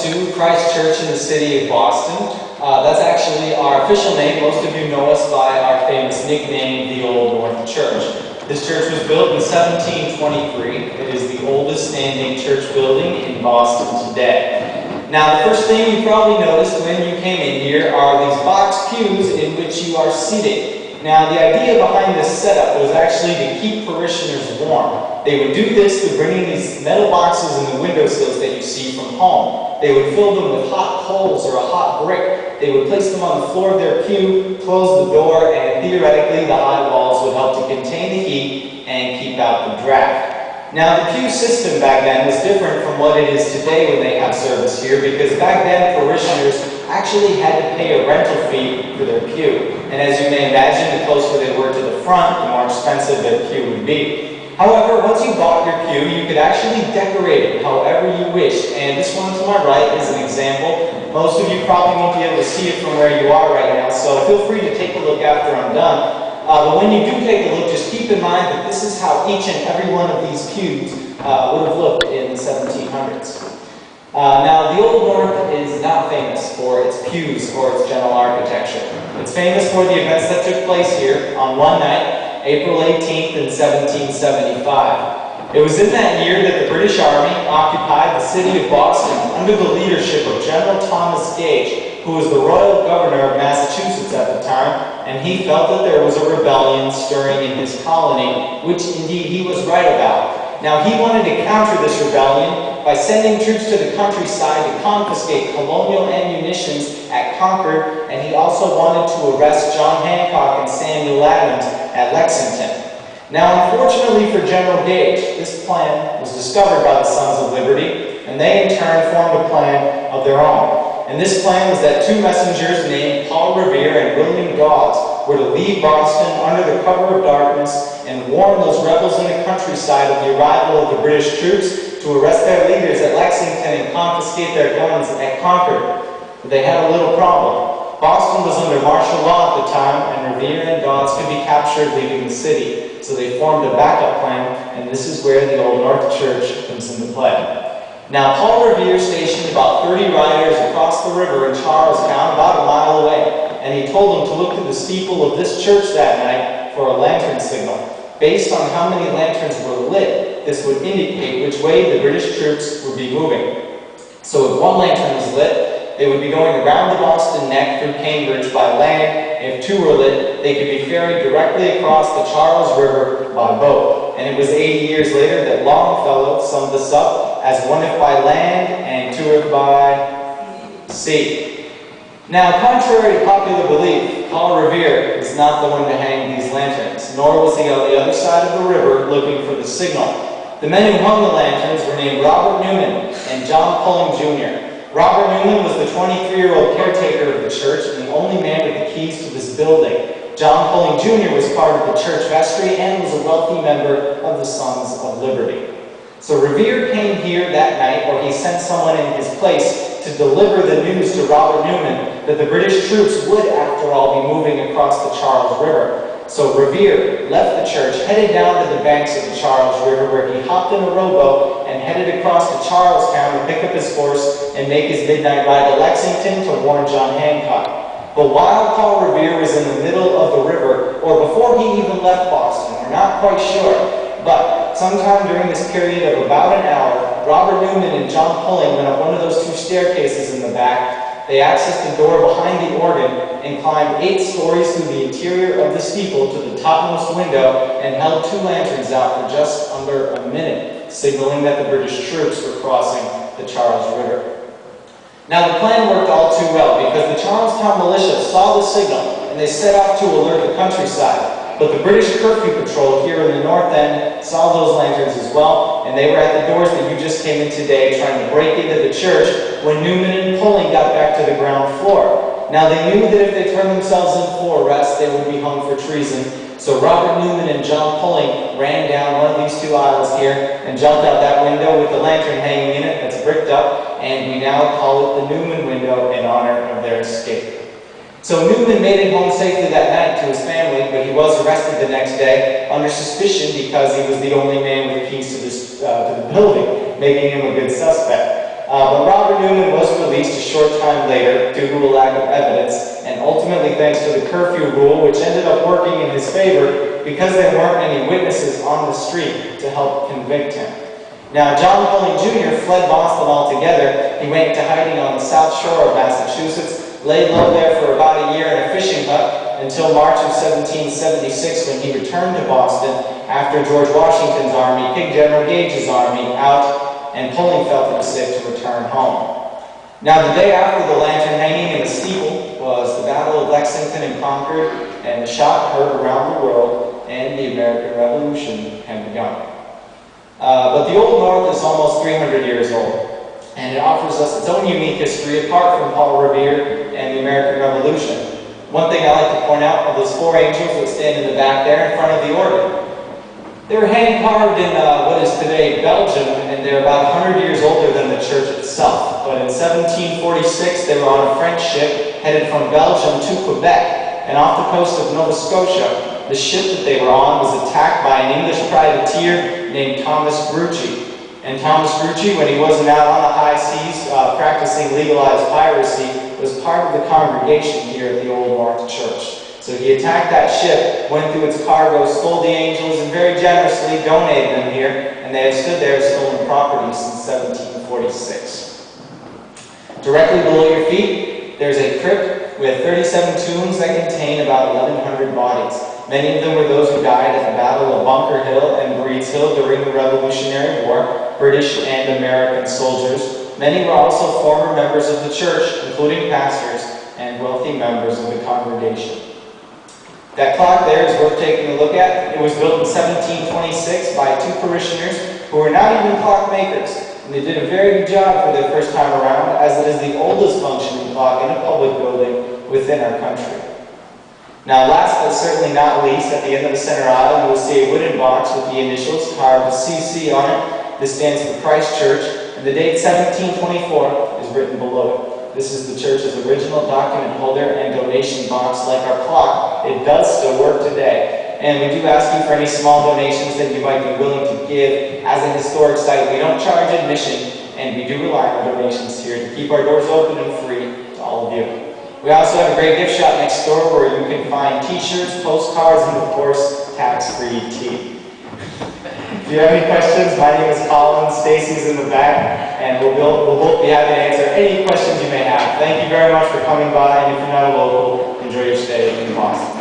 to Christ Church in the city of Boston. That's actually our official name. Most of you know us by our famous nickname, the Old North Church. This church was built in 1723. It is the oldest standing church building in Boston today. Now, the first thing you probably noticed when you came in here are these box pews in which you are seated. Now, the idea behind this setup was actually to keep parishioners warm. They would do this through bringing these metal boxes in the windowsills that you see from home. They would fill them with hot coals or a hot brick. They would place them on the floor of their pew, close the door, and theoretically the high walls would help to contain the heat and keep out the draft. Now, the pew system back then was different from what it is today when they have service here, because back then parishioners actually had to pay a rental fee for their pew. And as you may imagine, the closer they were to the front, the more expensive their pew would be. However, once you bought your pew, you could actually decorate it however you wished. And this one to my right is an example. Most of you probably won't be able to see it from where you are right now, so feel free to take a look after I'm done. But when you do take a look, just keep in mind that this is how each and every one of these pews would have looked in the 1700s. Now, the Old North is not famous for its pews or its general architecture. It's famous for the events that took place here on one night, April 18th in 1775. It was in that year that the British Army occupied the city of Boston under the leadership of General Thomas Gage, who was the royal governor of Massachusetts at the time, and he felt that there was a rebellion stirring in his colony, which indeed he was right about. Now, he wanted to counter this rebellion by sending troops to the countryside to confiscate colonial ammunitions at Concord, and he also wanted to arrest John Hancock and Samuel Adams at Lexington. Now, unfortunately for General Gage, this plan was discovered by the Sons of Liberty, and they in turn formed a plan of their own. And this plan was that two messengers named Paul Revere and William Dawes were to leave Boston under the cover of darkness and warn those rebels in the countryside of the arrival of the British troops to arrest their leaders at Lexington and confiscate their guns at Concord. But they had a little problem. Boston was under martial law at the time, and Revere and Dawes could be captured leaving the city. So they formed a backup plan, and this is where the Old North Church comes into play. Now, Paul Revere stationed about 30 riders across the river in Charlestown, about a mile away, and he told them to look to the steeple of this church that night for a lantern signal. Based on how many lanterns were lit, this would indicate which way the British troops would be moving. So if one lantern was lit, they would be going around the Boston Neck through Cambridge by land. If two were lit, they could be ferried directly across the Charles River by boat. And it was 80 years later that Longfellow summed this up as one if by land and two if by sea. Now, contrary to popular belief, Paul Revere was not the one to hang these lanterns, nor was he on the other side of the river looking for the signal. The men who hung the lanterns were named Robert Newman and John Pulling Jr. Robert Newman was the 23-year-old caretaker of the church and the only man with the keys to this building. John Pulling Jr. was part of the church vestry and was a wealthy member of the Sons of Liberty. So Revere came here that night, or he sent someone in his place to deliver the news to Robert Newman that the British troops would, after all, be moving across the Charles River. So Revere left the church, headed down to the banks of the Charles River, where he hopped in a rowboat and headed across to Charlestown to pick up his horse and make his midnight ride to Lexington to warn John Hancock. But while Paul Revere was in the middle of the river, or before he even left Boston, we're not quite sure, but sometime during this period of about an hour, Robert Newman and John Pulling went up one of those two staircases in the back. They accessed the door behind the organ and climbed 8 stories through the interior of the steeple to the topmost window and held 2 lanterns out for just under a minute, signaling that the British troops were crossing the Charles River. Now, the plan worked all too well because the Charlestown militia saw the signal and they set off to alert the countryside. But the British curfew patrol here in the north end saw those lanterns as well, and they were at the doors that you just came in today trying to break into the church when Newman and Pulling got back to the ground floor. Now, they knew that if they turned themselves in for arrest, they would be hung for treason. So Robert Newman and John Pulling ran down one of these 2 aisles here and jumped out that window with the lantern hanging in it that's bricked up, and we now call it the Newman window in honor of their escape. So Newman made it home safely that night to his family, but he was arrested the next day under suspicion because he was the only man with keys to the building, making him a good suspect. But Robert Newman was released a short time later due to a lack of evidence, and ultimately thanks to the curfew rule, which ended up working in his favor because there weren't any witnesses on the street to help convict him. Now, John Pulling Jr. fled Boston altogether. He went into hiding on the south shore of Massachusetts, laid low there for about a year in a fishing hut until March of 1776 when he returned to Boston after George Washington's army kicked General Gage's army out, and Pulling felt himself to return home. Now, the day after the lantern hanging in the steeple was the Battle of Lexington and Concord, and the shot heard around the world, and the American Revolution had begun. But the Old North is almost 300 years old, and it offers us its own unique history apart from Paul Revere and the American Revolution. One thing I like to point out are those four angels that stand in the back there in front of the organ. They were hand-carved in what is today Belgium, and they're about 100 years older than the church itself. But in 1746, they were on a French ship headed from Belgium to Quebec, and off the coast of Nova Scotia, the ship that they were on was attacked by an English privateer named Thomas Gruchy. And Thomas Gruchy, when he wasn't out on the high seas practicing legalized piracy, was part of the congregation here at the Old North Church. So he attacked that ship, went through its cargo, stole the angels, and very generously donated them here, and they have stood there as stolen property since 1746. Directly below your feet, there's a crypt with 37 tombs that contain about 1,100 bodies. Many of them were those who died at the Battle of Bunker Hill and Breed's Hill during the Revolutionary War, British and American soldiers. Many were also former members of the church, including pastors and wealthy members of the congregation. That clock there is worth taking a look at. It was built in 1726 by two parishioners who were not even clockmakers, and they did a very good job for their first time around, as it is the oldest functioning clock in a public building within our country. Now, last but certainly not least, at the end of the center aisle, you will see a wooden box with the initials carved CC on it. This stands for Christ Church, and the date 1724 is written below it. This is the church's original document holder and donation box. Like our clock, it does still work today. And we do ask you for any small donations that you might be willing to give. As a historic site, we don't charge admission, and we do rely on donations here to keep our doors open and free to all of you. We also have a great gift shop next door where you can find t-shirts, postcards, and of course, tax-free tea. If you have any questions, my name is Colin, Stacy's in the back, and we'll both be happy to answer any questions you may have. Thank you very much for coming by, and if you're not a local, enjoy your stay in Boston.